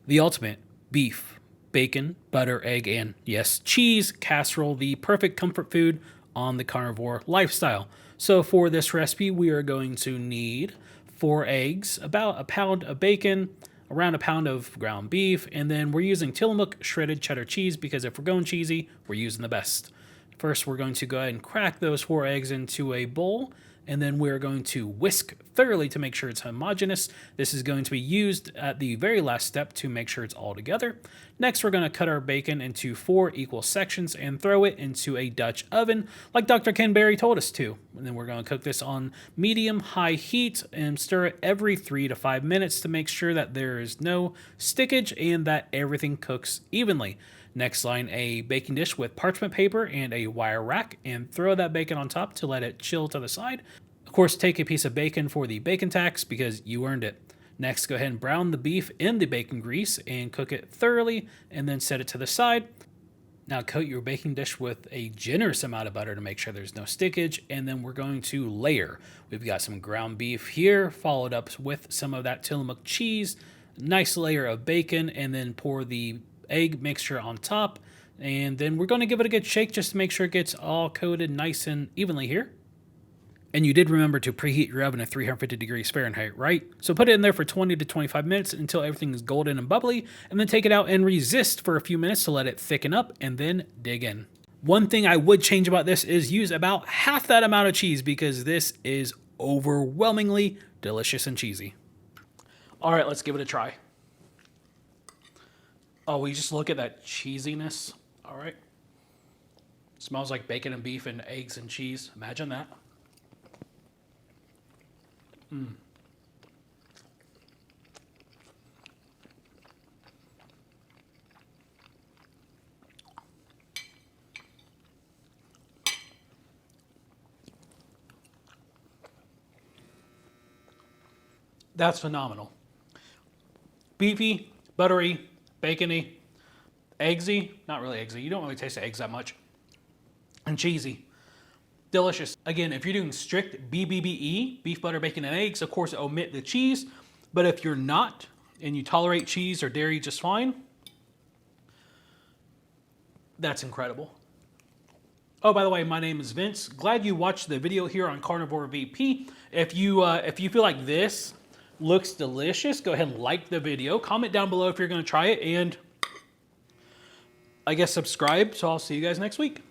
The ultimate beef, bacon, butter, egg, and yes, cheese casserole, the perfect comfort food on the carnivore lifestyle. So for this recipe, we are going to need 4 eggs, about a pound of bacon, around a pound of ground beef, and then we're using Tillamook shredded cheddar cheese because if we're going cheesy, we're using the best. First, we're going to go ahead and crack those 4 eggs into a bowl, and then we're going to whisk thoroughly to make sure it's homogeneous. This is going to be used at the very last step to make sure it's all together. Next, we're going to cut our bacon into 4 equal sections and throw it into a Dutch oven, like Dr. Ken Berry told us to. And then we're going to cook this on medium-high heat and stir it every 3 to 5 minutes to make sure that there is no stickage and that everything cooks evenly. Next, line a baking dish with parchment paper and a wire rack and throw that bacon on top to let it chill to the side. Of course, take a piece of bacon for the bacon tax because you earned it. Next, go ahead and brown the beef in the bacon grease and cook it thoroughly and then set it to the side. Now coat your baking dish with a generous amount of butter to make sure there's no stickage, and then we're going to layer. We've got some ground beef here, followed up with some of that Tillamook cheese, nice layer of bacon, and then pour the egg mixture on top, and then we're going to give it a good shake just to make sure it gets all coated nice and evenly here. And you did remember to preheat your oven at 350 degrees Fahrenheit, right? So put it in there for 20 to 25 minutes until everything is golden and bubbly, and then take it out and resist for a few minutes to let it thicken up, and then dig in. One thing I would change about this is use about half that amount of cheese because this is overwhelmingly delicious and cheesy. All right, let's give it a try. Oh, we just look at that cheesiness. All right. Smells like bacon and beef and eggs and cheese. Imagine that. That's phenomenal. Beefy, buttery, bacony, eggsy, not really eggsy. You don't really taste the eggs that much. And cheesy. Delicious. Again, if you're doing strict BBBE, beef, butter, bacon, and eggs, of course, omit the cheese. But if you're not, and you tolerate cheese or dairy just fine, that's incredible. Oh, by the way, my name is Vince. Glad you watched the video here on Carnivore VP. If you feel like this looks delicious, go ahead and like the video. Comment down below if you're going to try it, and I guess subscribe. So I'll see you guys next week.